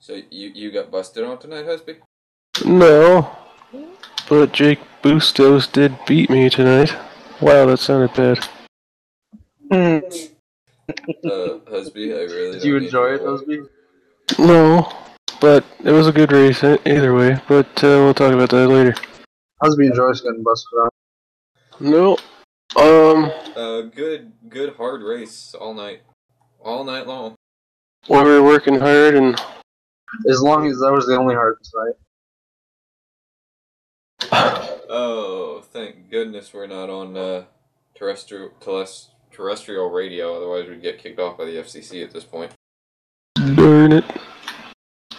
So you got busted on tonight, Husby? No, but Jake Bustos did beat me tonight. Wow, that sounded bad. Husby, I really Did you don't enjoy need it, your Husby? No, but it was a good race either way, but we'll talk about that later. Husby enjoys getting busted on. No, good hard race all night long. we were working hard and... As long as that was the only hardest night. Oh, thank goodness we're not on terrestrial radio, otherwise we'd get kicked off by the FCC at this point. Darn it.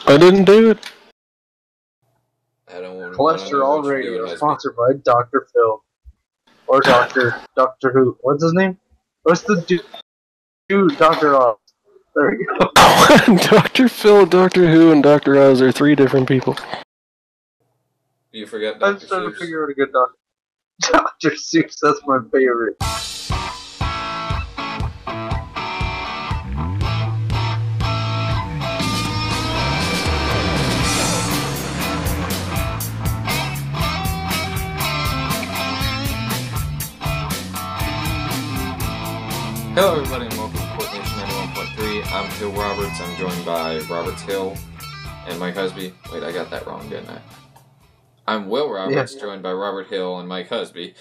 I didn't do it. I don't want Cholesterol Radio, sponsored by Dr. Phil. Or Doctor Who. What's his name? What's the dude? Dr. Oz. There we go. Dr. Phil, Doctor Who, and Dr. Oz are three different people. You forget I'm Dr. just trying Seuss? to figure out a good doctor. Dr. Seuss, that's my favorite. Hello everybody and welcome to CORTnation 91.3. I'm Hill Roberts. I'm joined by Robert Hill and Mike Husby. Wait, I got that wrong, didn't I? I'm Will Roberts, joined by Robert Hill and Mike Husby.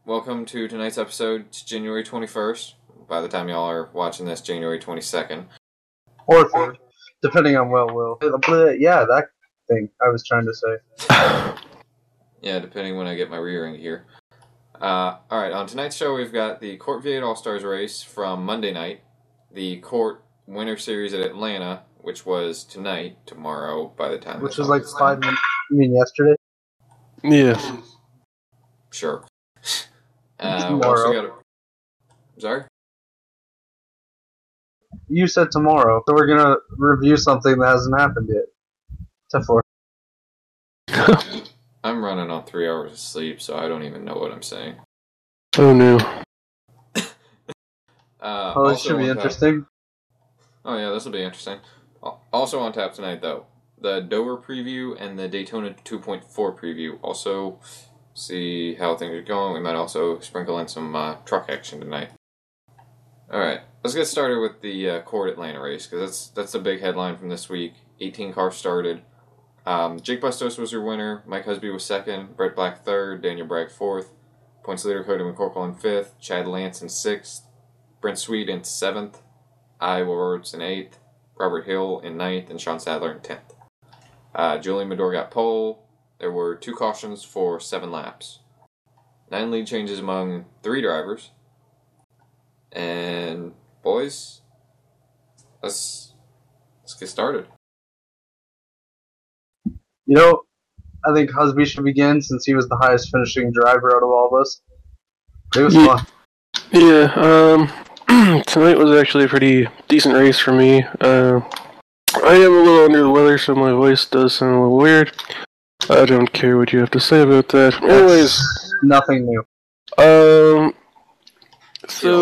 Welcome to tonight's episode. It's January 21st. By the time y'all are watching this, January 22nd. Or 3rd, depending on Will. Yeah, that thing I was trying to say. Yeah, depending when I get my rear end here. Alright, on tonight's show we've got the CORT V8 All Stars race from Monday night, the CORT Winter Series at Atlanta, which was tomorrow, by the time which was like 5 minutes, you mean yesterday? Yes. Sure. Tomorrow. Sorry? You said tomorrow, so we're gonna review something that hasn't happened yet. Except for I'm running on 3 hours of sleep, so I don't even know what I'm saying. Oh no. this should be interesting. Oh yeah, this will be interesting. Also on tap tonight, though, the Dover preview and the Daytona 2.4 preview. Also, see how things are going. We might also sprinkle in some truck action tonight. Alright, let's get started with the CORT Atlanta race, because that's the big headline from this week. 18 cars started. Jake Bustos was your winner, Mike Husby was second, Brett Black third, Daniel Bragg fourth, points leader Cody McCorkle in fifth, Chad Lance in sixth, Brent Sweet in seventh, Iowa Roberts in eighth, Robert Hill in ninth, and Sean Sadler in 10th. Julian Medor got pole. There were 2 cautions for 7 laps. 9 lead changes among 3 drivers. And boys, let's get started. You know, I think Husby should begin since he was the highest finishing driver out of all of us. It was fun. Yeah, tonight was actually a pretty decent race for me. I am a little under the weather, so my voice does sound a little weird. I don't care what you have to say about that. Anyways, nothing new. So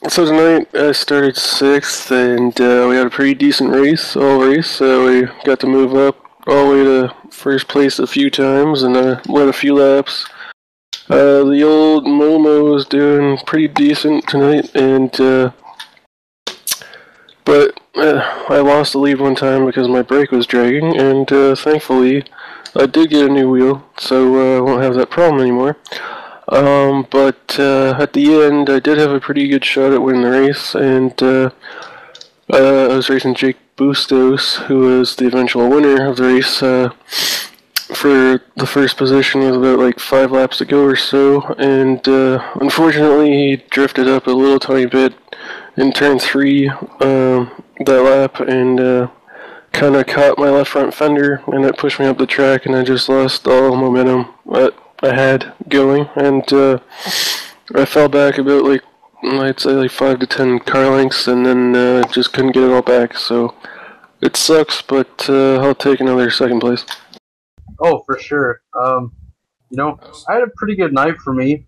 tonight I started 6th, and we had a pretty decent race, so we got to move up all the way to first place a few times, and led a few laps. The old Momo was doing pretty decent tonight, but I lost the lead one time because my brake was dragging, and thankfully I did get a new wheel, so I won't have that problem anymore. But at the end, I did have a pretty good shot at winning the race, and I was racing Jake Bustos, who was the eventual winner of the race, for the first position with about like 5 laps to go or so, and unfortunately he drifted up a little tiny bit in turn 3 that lap, and kind of caught my left front fender, and that pushed me up the track, and I just lost all momentum that I had going, and I fell back about like, I'd say like 5 to 10 car lengths, and then just couldn't get it all back, so it sucks, but I'll take another 2nd place. Oh, for sure. You know, I had a pretty good night for me.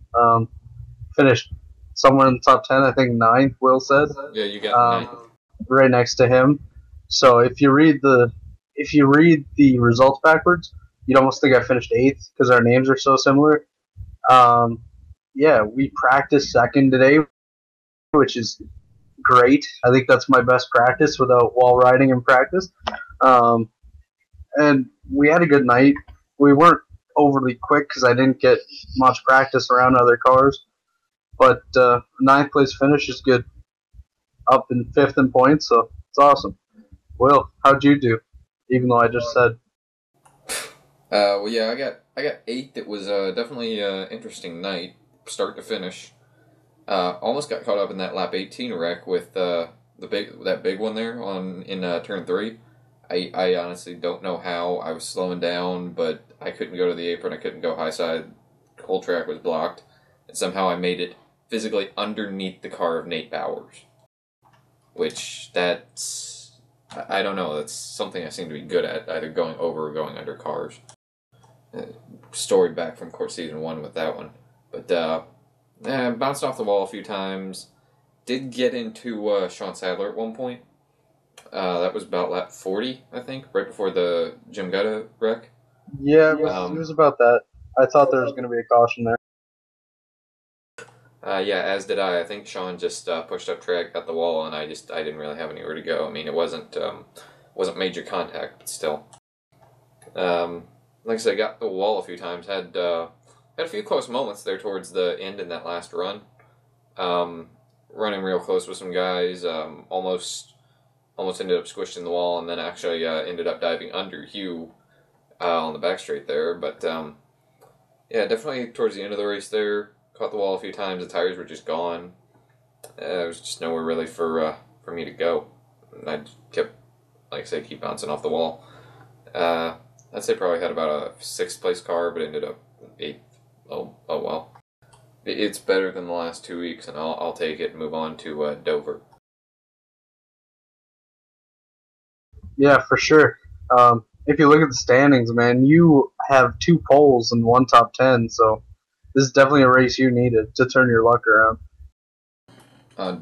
Finished somewhere in the top 10, I think 9th, Will said. Yeah, you got 9th. Right next to him. So if you read the results backwards, you'd almost think I finished 8th because our names are so similar. Yeah, we practiced second today, which is great. I think that's my best practice without wall riding in practice. And we had a good night. We weren't overly quick because I didn't get much practice around other cars. But 9th place finish is good. Up in 5th in points, so it's awesome. Will, how'd you do? Even though I just said. Well, yeah, I got 8th. It was definitely an interesting night, start to finish. Almost got caught up in that lap 18 wreck with that big one there in turn 3. I honestly don't know how. I was slowing down, but I couldn't go to the apron. I couldn't go high side. The whole track was blocked, and somehow I made it physically underneath the car of Nate Bowers. Which I don't know. That's something I seem to be good at, either going over or going under cars. Storied back from CORT Season 1 with that one. But, bounced off the wall a few times. Did get into Sean Sadler at one point. That was about lap 40, I think, right before the Jim Gutta wreck. Yeah, it was about that. I thought there was going to be a caution there. Yeah, as did I. I think Sean just pushed up track, got the wall, and I didn't really have anywhere to go. I mean, it wasn't major contact, but still. Like I said, got the wall a few times. Had a few close moments there towards the end in that last run. Running real close with some guys. Almost ended up squishing the wall, and then actually ended up diving under Hugh on the back straight there. But yeah, definitely towards the end of the race there. Caught the wall a few times. The tires were just gone. There was just nowhere really for me to go. And I kept, like I say, keep bouncing off the wall. I'd say probably had about a 6th place car, but ended up 8th. Oh well. It's better than the last 2 weeks, and I'll take it and move on to Dover. Yeah, for sure. If you look at the standings, man, you have 2 poles and 1 top 10, so this is definitely a race you needed to turn your luck around.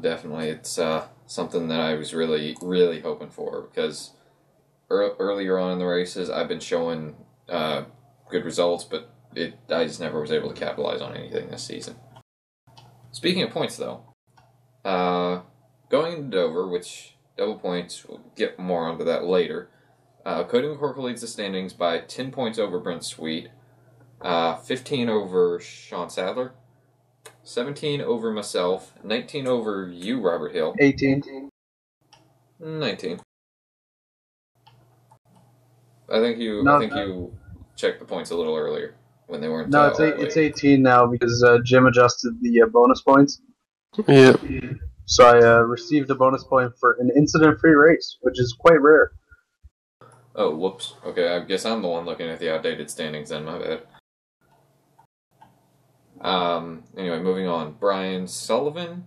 Definitely. It's something that I was really, really hoping for, because earlier on in the races, I've been showing good results, but I just never was able to capitalize on anything this season. Speaking of points, though, going into Dover, which double points, we'll get more onto that later. Cody McCorkle leads the standings by 10 points over Brent Sweet, 15 over Sean Sadler, 17 over myself, 19 over you, Robert Hill. 18. 19. I think you checked the points a little earlier when they weren't. No, it's 18 now because Jim adjusted the bonus points. Yeah. So I received a bonus point for an incident-free race, which is quite rare. Oh, whoops. Okay, I guess I'm the one looking at the outdated standings then, my bad. Anyway, moving on. Brian Sullivan.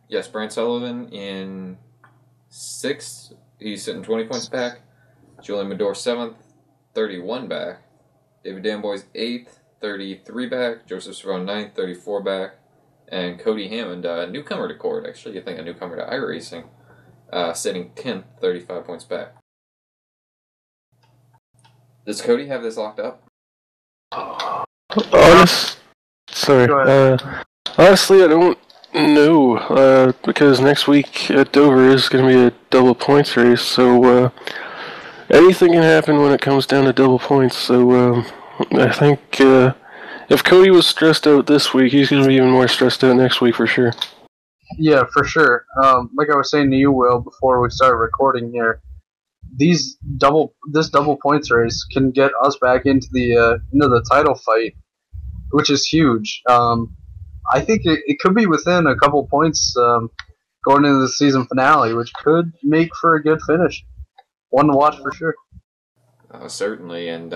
Yes, Brian Sullivan in 6th. He's sitting 20 points back. Julian Medore 7th, 31 back. David Danboy's 8th, 33 back. Joseph Cerrone 9th, 34 back. And Cody Hammond, newcomer to CORT, actually, I think a newcomer to iRacing, sitting 10th, 35 points back. Does Cody have this locked up? Honestly, I don't know, because next week at Dover is going to be a double points race, so anything can happen when it comes down to double points, so I think if Cody was stressed out this week, he's going to be even more stressed out next week for sure. Yeah, for sure. Like I was saying to you, Will, before we started recording here, this double points race can get us back into the title fight, which is huge. I think it could be within a couple points going into the season finale, which could make for a good finish. One to watch for sure. Certainly, and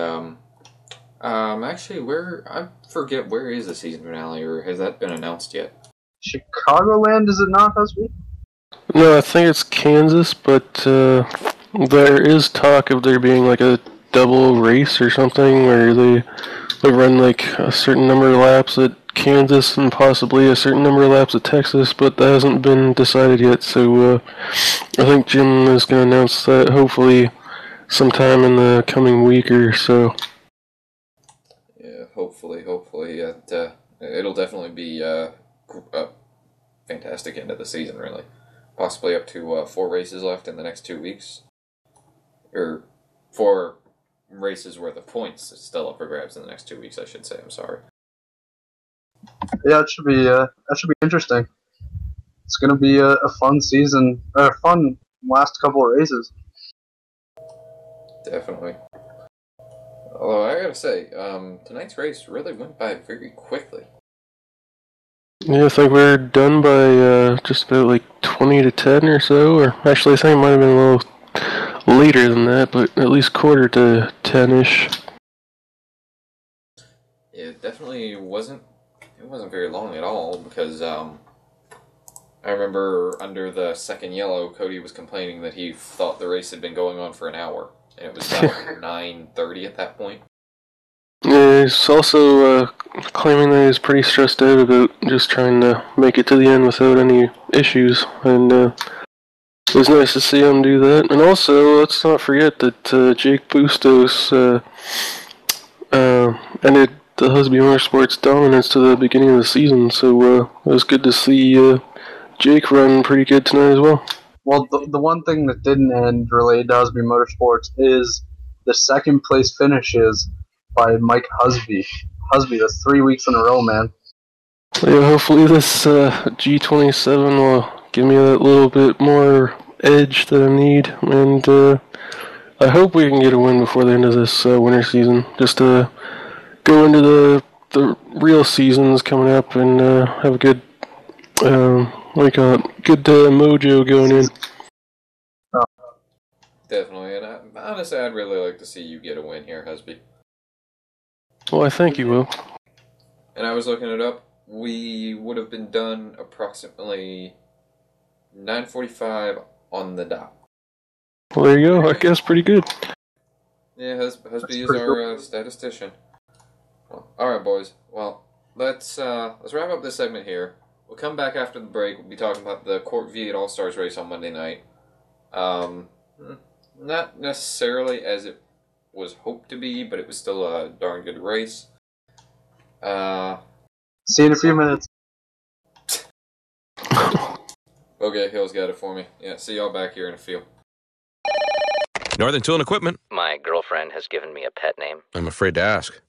actually, I forget where is the season finale, or has that been announced yet? Chicagoland, is it not, Husby? No, I think it's Kansas, but there is talk of there being like a double race or something where they run like a certain number of laps at Kansas and possibly a certain number of laps at Texas, but that hasn't been decided yet. So I think Jim is going to announce that hopefully sometime in the coming week or so. Yeah, hopefully, it'll definitely be a fantastic end of the season, really. Possibly up to 4 races left in the next 2 weeks. Or 4 races worth of points still up for grabs in the next 2 weeks, I should say. I'm sorry. Yeah, it should be that should be interesting. It's going to be a fun season, a fun last couple of races. Definitely. Although I gotta say, tonight's race really went by very quickly. Yeah, I think we're done by just about like 20 to 10 or so, or actually I think it might have been a little later than that, but at least quarter to 10-ish. It definitely wasn't very long at all, because I remember under the second yellow, Cody was complaining that he thought the race had been going on for an hour, and it was about 9:30 at that point. Yeah, he's also claiming that he's pretty stressed out about just trying to make it to the end without any issues, and it was nice to see him do that. And also, let's not forget that Jake Bustos ended the Husby Motorsports dominance to the beginning of the season, so it was good to see Jake run pretty good tonight as well. Well, the one thing that didn't end related to Husby Motorsports is the second place finishes by Mike Husby. Husby, that's 3 weeks in a row, man. Yeah, hopefully this G27 will give me that little bit more edge that I need, and I hope we can get a win before the end of this winter season, just to go into the real seasons coming up and have a good, good mojo going in. Definitely, and honestly, I'd really like to see you get a win here, Husby. Well, I think you will. And I was looking it up. We would have been done approximately 9:45 on the dot. Well, there you go. I guess pretty good. Yeah, Husby is our statistician. Well, all right, boys. Well, let's wrap up this segment here. We'll come back after the break. We'll be talking about the CORT V8 All Stars race on Monday night. Not necessarily as it was hoped to be, but it was still a darn good race. See you in a few minutes. Okay, Hill's got it for me. Yeah, see y'all back here in a few. Northern Tool and Equipment. My girlfriend has given me a pet name. I'm afraid to ask.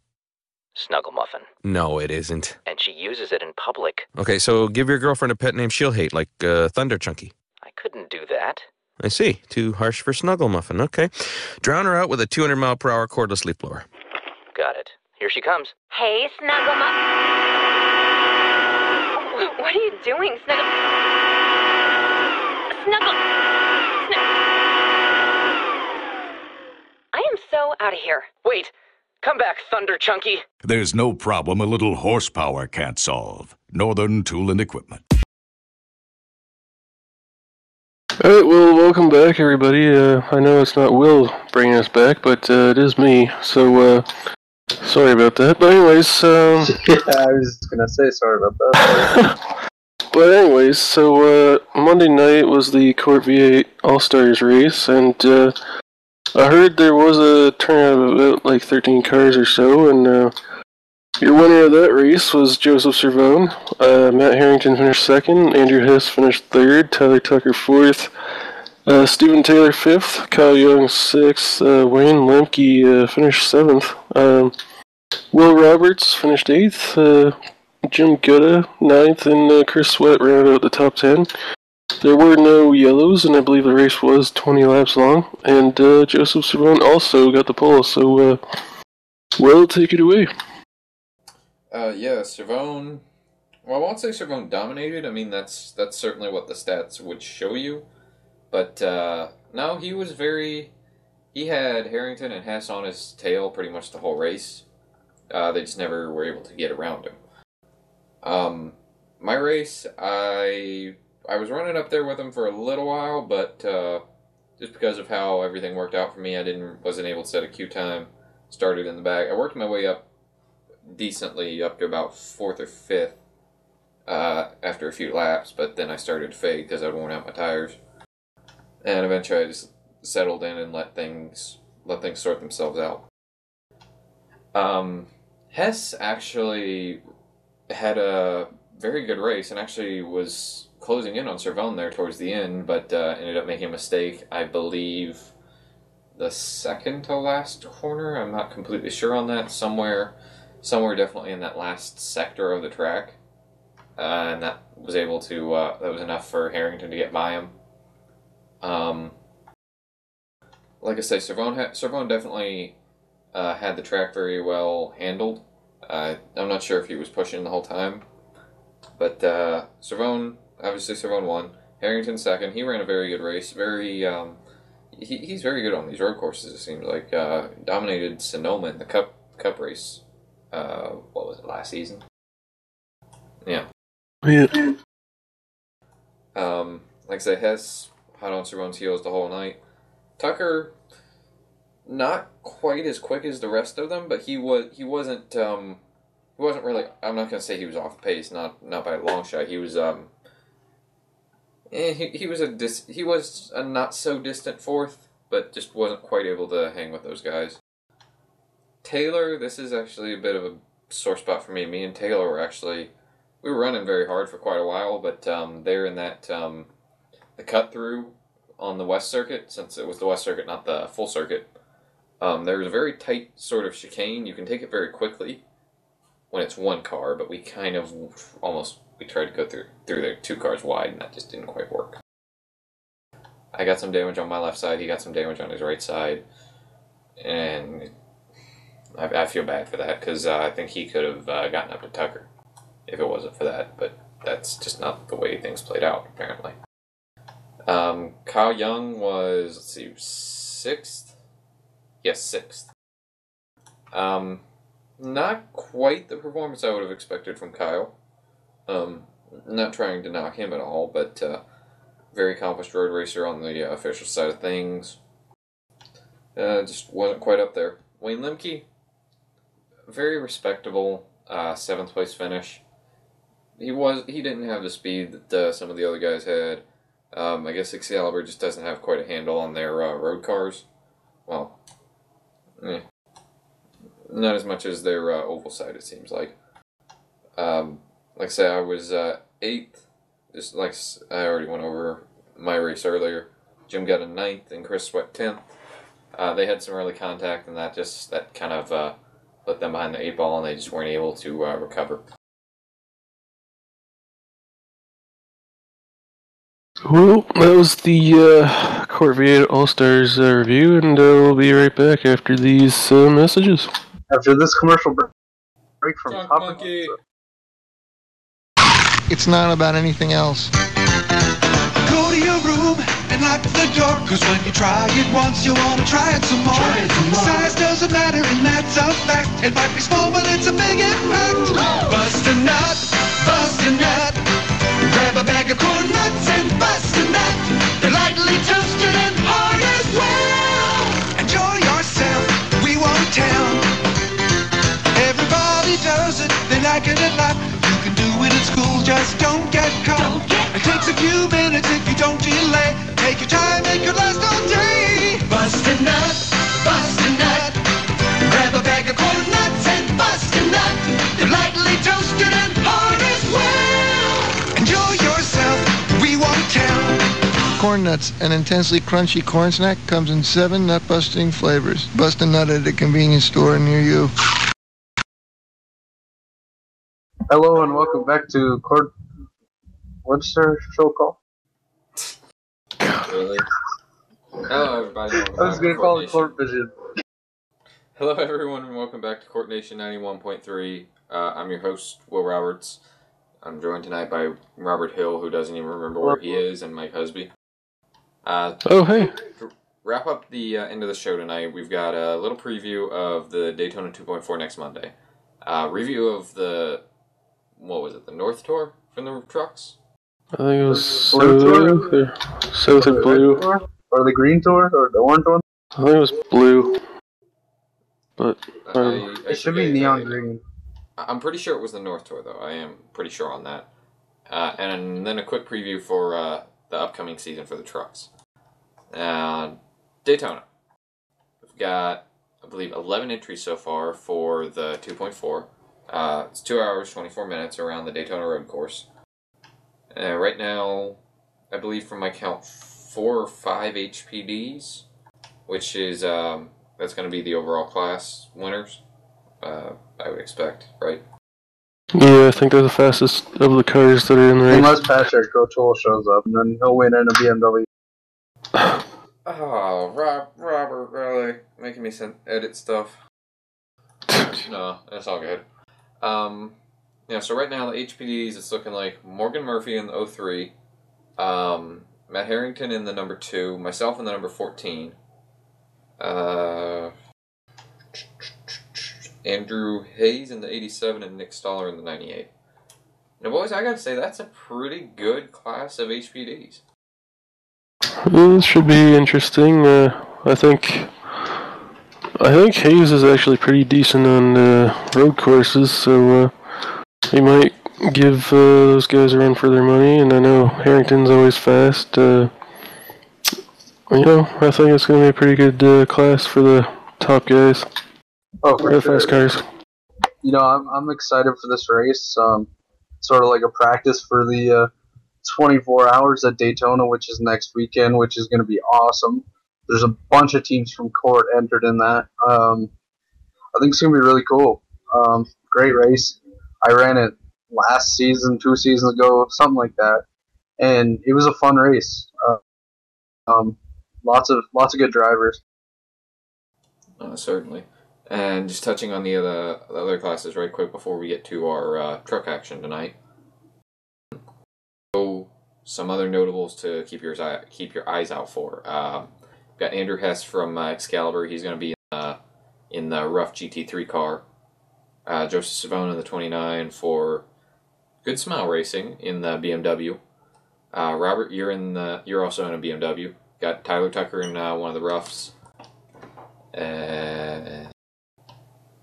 Snuggle Muffin. No, it isn't. And she uses it in public. Okay, so give your girlfriend a pet name she'll hate, like Thunder Chunky. I couldn't do that. I see. Too harsh for Snuggle Muffin. Okay. Drown her out with a 200-mile-per-hour cordless leaf blower. Got it. Here she comes. Hey, Snuggle Muffin. What are you doing, Snuggle? I am so out of here. Wait! Come back, Thunder Chunky! There's no problem a little horsepower can't solve. Northern Tool and Equipment. Alright, well, welcome back, everybody. I know it's not Will bringing us back, but it is me, so sorry about that. But anyways, Yeah, I was just gonna say sorry about that. But anyways, so Monday night was the CORT V8 All Stars race, and I heard there was a turnout of about like 13 cars or so, and your winner of that race was Joseph Cervone. Matt Harrington finished second, Andrew Hess finished third, Tyler Tucker fourth, Stephen Taylor fifth, Kyle Young sixth, Wayne Lemke finished seventh, Will Roberts finished eighth, Jim Gutta ninth, and Chris Sweat rounded out the top 10. There were no yellows, and I believe the race was 20 laps long, and Joseph Cervone also got the pole, so Will, take it away. Yeah, Cervone. Well, I won't say Cervone dominated. I mean, that's certainly what the stats would show you. But no, he was very. He had Harrington and Hess on his tail pretty much the whole race. They just never were able to get around him. My race, I was running up there with him for a little while, but just because of how everything worked out for me, wasn't able to set a queue time. Started in the back. I worked my way up decently up to about 4th or 5th after a few laps, but then I started to fade because I'd worn out my tires. And eventually I just settled in and let things sort themselves out. Hess actually had a very good race and actually was closing in on Cervone there towards the end, but ended up making a mistake, I believe, the second to last corner. I'm not completely sure on that. Somewhere definitely in that last sector of the track. And that was that was enough for Harrington to get by him. Like I say, Cervone definitely had the track very well handled. I'm not sure if he was pushing the whole time, but Cervone won. Harrington second. He ran a very good race. He's very good on these road courses. It seems like dominated Sonoma in the Cup race. What was it, last season? Yeah. Yeah. Like I say, Hess hot on Cervone's heels the whole night. Tucker, not quite as quick as the rest of them, but he wasn't really. I'm not gonna say he was off pace, not by a long shot. He was he was a not so distant 4th, but just wasn't quite able to hang with those guys. Taylor, this is actually a bit of a sore spot for me. Me and Taylor we were running very hard for quite a while, but they're in that the cut through on the West Circuit, since it was the West Circuit, not the full circuit. There was a very tight sort of chicane. You can take it very quickly when it's one car, but we kind of we tried to go through there 2 cars wide, and that just didn't quite work. I got some damage on my left side. He got some damage on his right side, and I feel bad for that because I think he could have gotten up to Tucker if it wasn't for that, but that's just not the way things played out, apparently. Kyle Young was, 6th? Yes, 6th. Not quite the performance I would have expected from Kyle. Not trying to knock him at all, but very accomplished road racer on the official side of things. Just wasn't quite up there. Wayne Lemke, very respectable 7th place finish. He didn't have the speed that some of the other guys had. I guess Excalibur just doesn't have quite a handle on their road cars. Well, not as much as their oval side, it seems like. Like I say, I was 8th. Just like I already went over my race earlier. Jim got a 9th and Chris Sweat 10th. They had some early contact, and that kind of put them behind the 8 ball, and they just weren't able to recover. Well, that was the CORT V8 All Stars review, and we'll be right back after these messages. After this commercial break from Drunk Top Monkey. It's not about anything else. Go to your room and lock the door, cause when you try it once, you wanna try it some more. Size doesn't matter, and that's a fact. It might be small, but it's a big impact. Bust a nut, bust a nut. Grab a bag of corn nuts and bust a nut. They're lightly toasted and hard as well. Enjoy yourself, we won't tell. Everybody does it, they like it a lot. You can do it at school, just don't get caught. It takes a few minutes if you don't delay. Take your time, it could last all day. Bust a nut, bust a nut. Grab a bag of corn nuts and bust a nut. They're lightly toasted and hard as well. Enjoy yourself, we won't tell. Corn Nuts, an intensely crunchy corn snack, comes in 7 nut-busting flavors. Bust a nut at a convenience store near you. Hello and welcome back to Court. What's their show called? Really? Hello, everybody. I was going to call it Court Vision. Hello, everyone, and welcome back to CORTnation 91.3. I'm your host, Will Roberts. I'm joined tonight by Robert Hill, who doesn't even remember where he is, and Mike Husby. Oh, hey. To wrap up the end of the show tonight, we've got a little preview of the Daytona 2.4 next Monday. Review of the, what was it, the North Tour from the trucks? I think it was Blue South or Blue. Or the Green Tour, or the Orange one? I think it was Blue. But It should be neon green. I'm pretty sure it was the North Tour, though. I am pretty sure on that. And then a quick preview for the upcoming season for the trucks. Daytona. We've got, I believe, 11 entries so far for the 2.4. It's 2 hours, 24 minutes around the Daytona road course. Right now, I believe from my count, 4 or 5 HPDs, which is, that's going to be the overall class winners, I would expect, right? Yeah, I think they're the fastest of the cars that are in the race. Unless Patrick O'Toole shows up, and then he'll win in a BMW. Oh, Robert, really? Making me edit stuff. No, that's all good. Yeah, so right now the HPDs, it's looking like Morgan Murphy in the 03, Matt Harrington in the number 2, myself in the number 14, Andrew Hayes in the 87, and Nick Stoller in the 98. Now, boys, I gotta say, that's a pretty good class of HPDs. This should be interesting. I think Hayes is actually pretty decent on road courses, so he might give those guys a run for their money. And I know Harrington's always fast. I think it's going to be a pretty good class for the top guys. Oh, for the sure. fast cars. I'm excited for this race. Sort of like a practice for the 24 hours at Daytona, which is next weekend, which is going to be awesome. There's a bunch of teams from CORT entered in that. I think it's going to be really cool. Great race. I ran it last season, 2 seasons ago, something like that, and it was a fun race. Lots of good drivers. Certainly. And just touching on the other classes right quick before we get to our truck action tonight. So, some other notables to keep your eyes out for. We've got Andrew Hess from Excalibur. He's going to be in the rough GT3 car. Joseph Savone in the 29 for Good Smile Racing in the BMW. Robert, you're also in a BMW. Got Tyler Tucker in one of the roughs.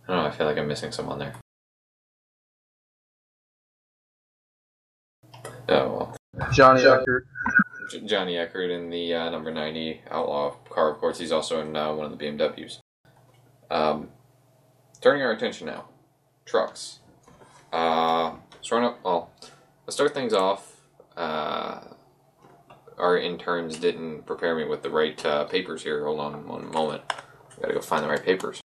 I don't know, I feel like I'm missing someone there. Oh, well. Johnny Eckert. Johnny Eckert in the number 90 Outlaw car, of course. He's also in one of the BMWs. Turning our attention now. Trucks. Let's start things off. Our interns didn't prepare me with the right papers here. Hold on one moment. I gotta go find the right papers.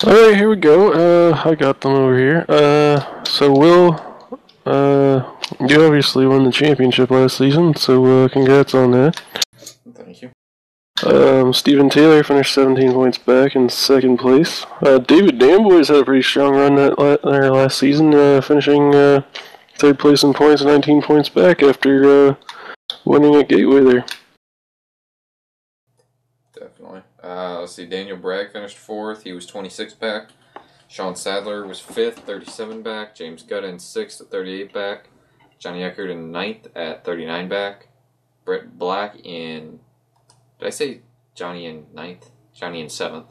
Alright, here we go. I got them over here. So Will, you obviously won the championship last season, so congrats on that. Thank you. Steven Taylor finished 17 points back in second place. David Damboy's had a pretty strong run there last season, finishing third place in points, 19 points back after winning at Gateway there. Definitely. Let's see, Daniel Bragg finished 4th. He was 26 back. Sean Sadler was 5th, 37 back. James Gutta in 6th at 38 back. Johnny Eckert in 9th at 39 back. Brett Black in... Did I say Johnny in 9th? Johnny in 7th.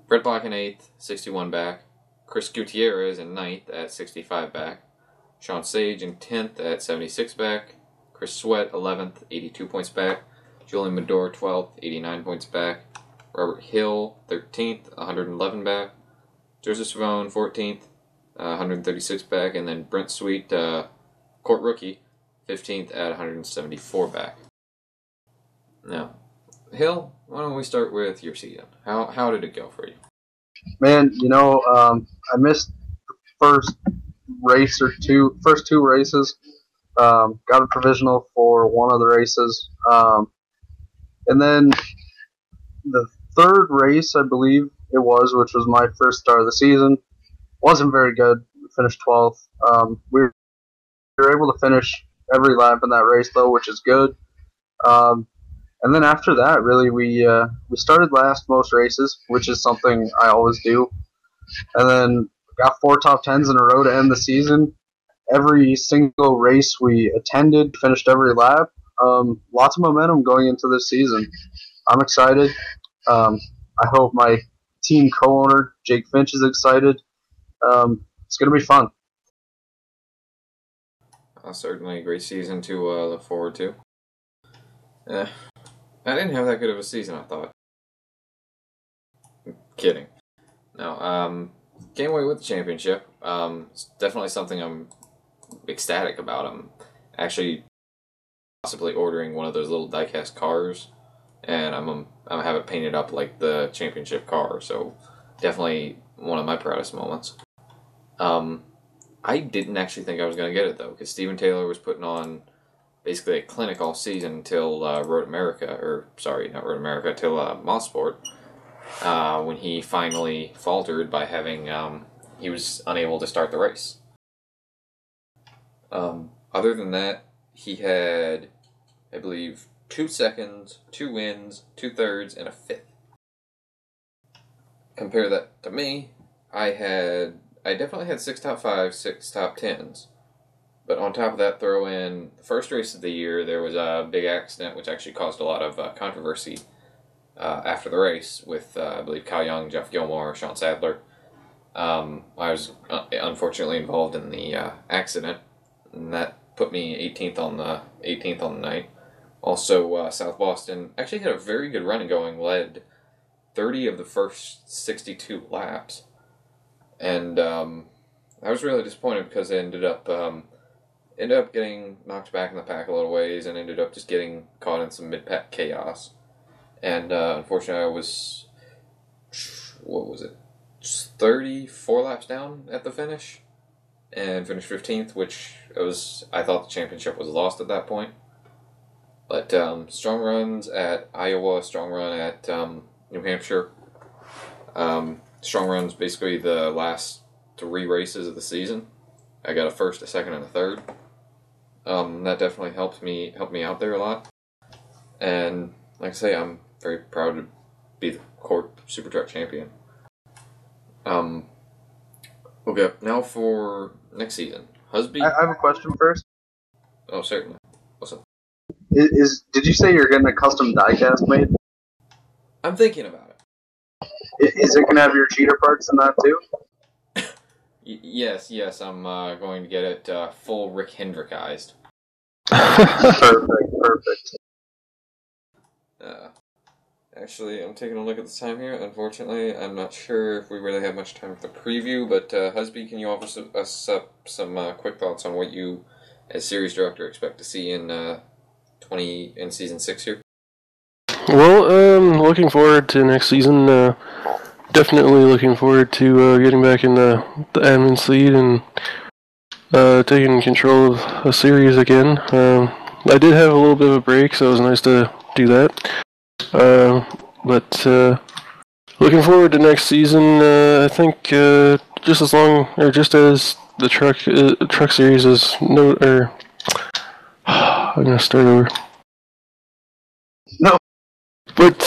Brett Black in 8th, 61 back. Chris Gutierrez in 9th at 65 back. Sean Sage in 10th at 76 back. Chris Sweat, 11th, 82 points back. Julian Medor, 12th, 89 points back. Robert Hill, 13th, 111 back. Joseph Savone, 14th, 136 back. And then Brent Sweet, court rookie, 15th at 174 back. Now, Hill, why don't we start with your season? How did it go for you? Man, I missed the first two races. Got a provisional for one of the races. And then the third race, I believe it was, which was my first start of the season, wasn't very good. We finished 12th. We were able to finish every lap in that race, though, which is good. And then after that, really, we started last most races, which is something I always do. And then got 4 top 10s in a row to end the season. Every single race we attended, finished every lap. Lots of momentum going into this season. I'm excited. I hope my team co-owner, Jake Finch, is excited. It's going to be fun. Certainly a great season to look forward to. I didn't have that good of a season, I thought. Kidding. No, came away with the championship. It's definitely something I'm ecstatic about. I'm actually possibly ordering one of those little diecast cars, and I'm have it painted up like the championship car. So definitely one of my proudest moments. I didn't actually think I was going to get it though, because Steven Taylor was putting on basically a clinic all season until Road America, or sorry, not Road America, till Mosport, when he finally faltered by having he was unable to start the race. Other than that, he had, I believe, 2 seconds, 2 wins, 2 thirds, and a 5th. Compare that to me, I definitely had 6 top 5s, 6 top 10s. But on top of that, throw in the first race of the year, there was a big accident which actually caused a lot of controversy after the race with, I believe, Kyle Young, Jeff Gilmore, Sean Sadler. I was unfortunately involved in the accident, and that put me 18th on the night. Also, South Boston actually had a very good run going, led 30 of the first 62 laps. And I was really disappointed because they ended up getting knocked back in the pack a little ways and ended up just getting caught in some mid-pack chaos. And unfortunately, I was, what was it, just 34 laps down at the finish and finished 15th, which I thought the championship was lost at that point. But strong runs at Iowa, strong run at New Hampshire. Strong runs basically the last 3 races of the season. I got a first, a second, and a third. That definitely helped me out there a lot. And like I say, I'm very proud to be the CORT SuperTruck champion. Okay, now for next season. Husby. I have a question first. Oh, certainly. What's up? Did you say you're getting a custom diecast made? I'm thinking about it. Is it going to have your cheater parts in that too? Yes, I'm going to get it full Rick Hendrickized. Perfect. Actually, I'm taking a look at the time here. Unfortunately, I'm not sure if we really have much time for the preview, but Husby, can you offer us up some quick thoughts on what you, as series director, expect to see in season 6 here? Well, looking forward to next season. Definitely looking forward to getting back in the admin seat and taking control of a series again. I did have a little bit of a break, so it was nice to do that. But looking forward to next season. I think just as the truck series is I'm gonna start over. No. But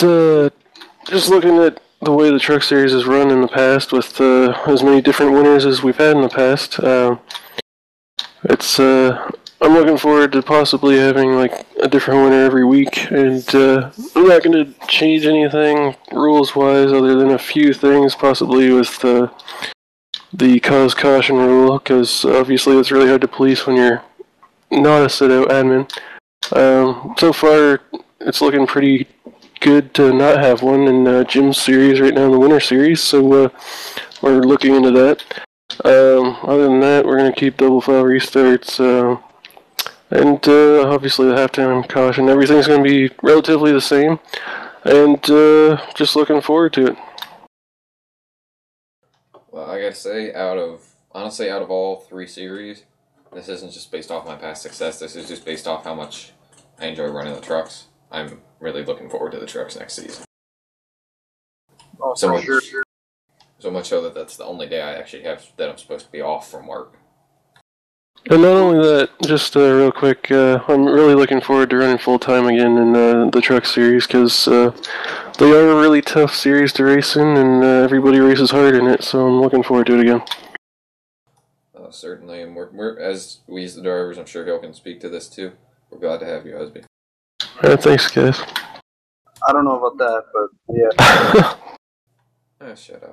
just looking at the way the truck series has run in the past, with as many different winners as we've had in the past, I'm looking forward to possibly having like a different winner every week, and I'm not going to change anything rules-wise other than a few things, possibly with the cause caution rule, because obviously it's really hard to police when you're not a sit-out admin. So far, it's looking pretty good to not have one in Jim's series right now in the winter series, so we're looking into that. Other than that, we're going to keep double file restarts, and obviously the halftime caution. Everything's going to be relatively the same, and just looking forward to it. Well, I gotta say, out of all 3 series, this isn't just based off my past success, this is just based off how much I enjoy running the trucks. I'm really looking forward to the trucks next season. Oh, so much so that that's the only day I actually have that I'm supposed to be off from work. And not only that, just real quick, I'm really looking forward to running full-time again in the truck series, because they are a really tough series to race in, and everybody races hard in it, so I'm looking forward to it again. Certainly, and we're as the drivers, I'm sure Hill can speak to this too. We're glad to have you, Husby. Thanks, guys. I don't know about that, but yeah. Shut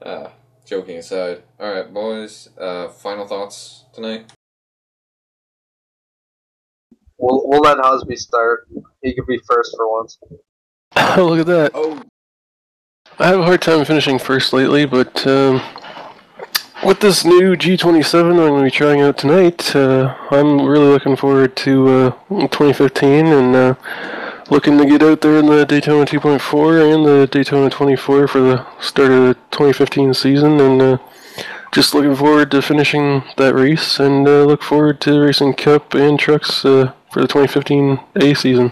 up. Joking aside. Alright, boys, final thoughts tonight? We'll let Husby start. He could be first for once. Look at that. Oh, I have a hard time finishing first lately, but with this new G27 I'm going to be trying out tonight, I'm really looking forward to 2015 and looking to get out there in the Daytona 2.4 and the Daytona 24 for the start of the 2015 season, and just looking forward to finishing that race and look forward to racing Cup and trucks for the 2015 A season.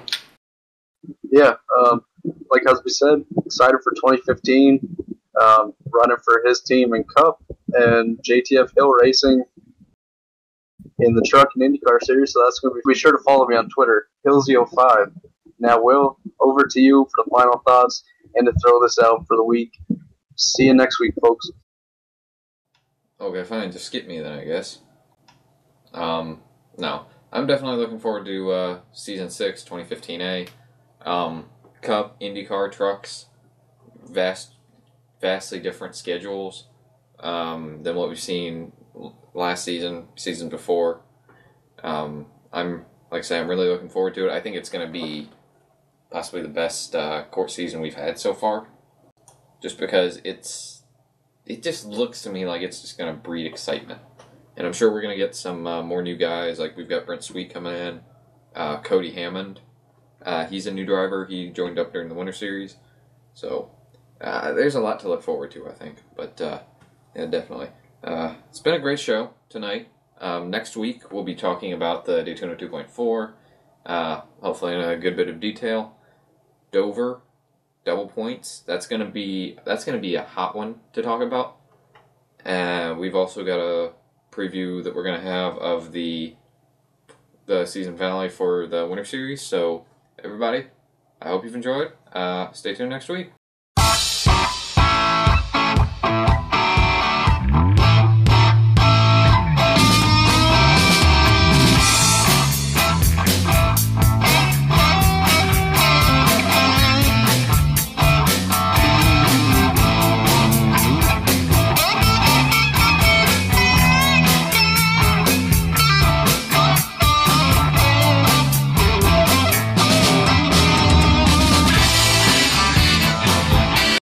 Yeah, like Husby said, excited for 2015, running for his team in Cup and JTF Hill Racing in the truck and IndyCar series. So that's going to be sure to follow me on Twitter, Hillsy05. Now, Will, over to you for the final thoughts and to throw this out for the week. See you next week, folks. okay, fine. Just skip me then, I guess. No. I'm definitely looking forward to Season 6, 2015A. Cup, IndyCar, trucks. Vastly different schedules than what we've seen last season before. I'm really looking forward to it. I think it's going to be possibly the best CORT season we've had so far, just because it just looks to me like it's just going to breed excitement, and I'm sure we're going to get some more new guys. Like we've got Brent Sweet coming in, Cody Hammond. He's a new driver. He joined up during the Winter Series, so there's a lot to look forward to, I think. But yeah, definitely. It's been a great show tonight. Next week we'll be talking about the Daytona 2.4, hopefully in a good bit of detail. Dover, double points. That's gonna be a hot one to talk about. And we've also got a preview that we're gonna have of the season finale for the Winter Series. So everybody, I hope you've enjoyed. Stay tuned next week.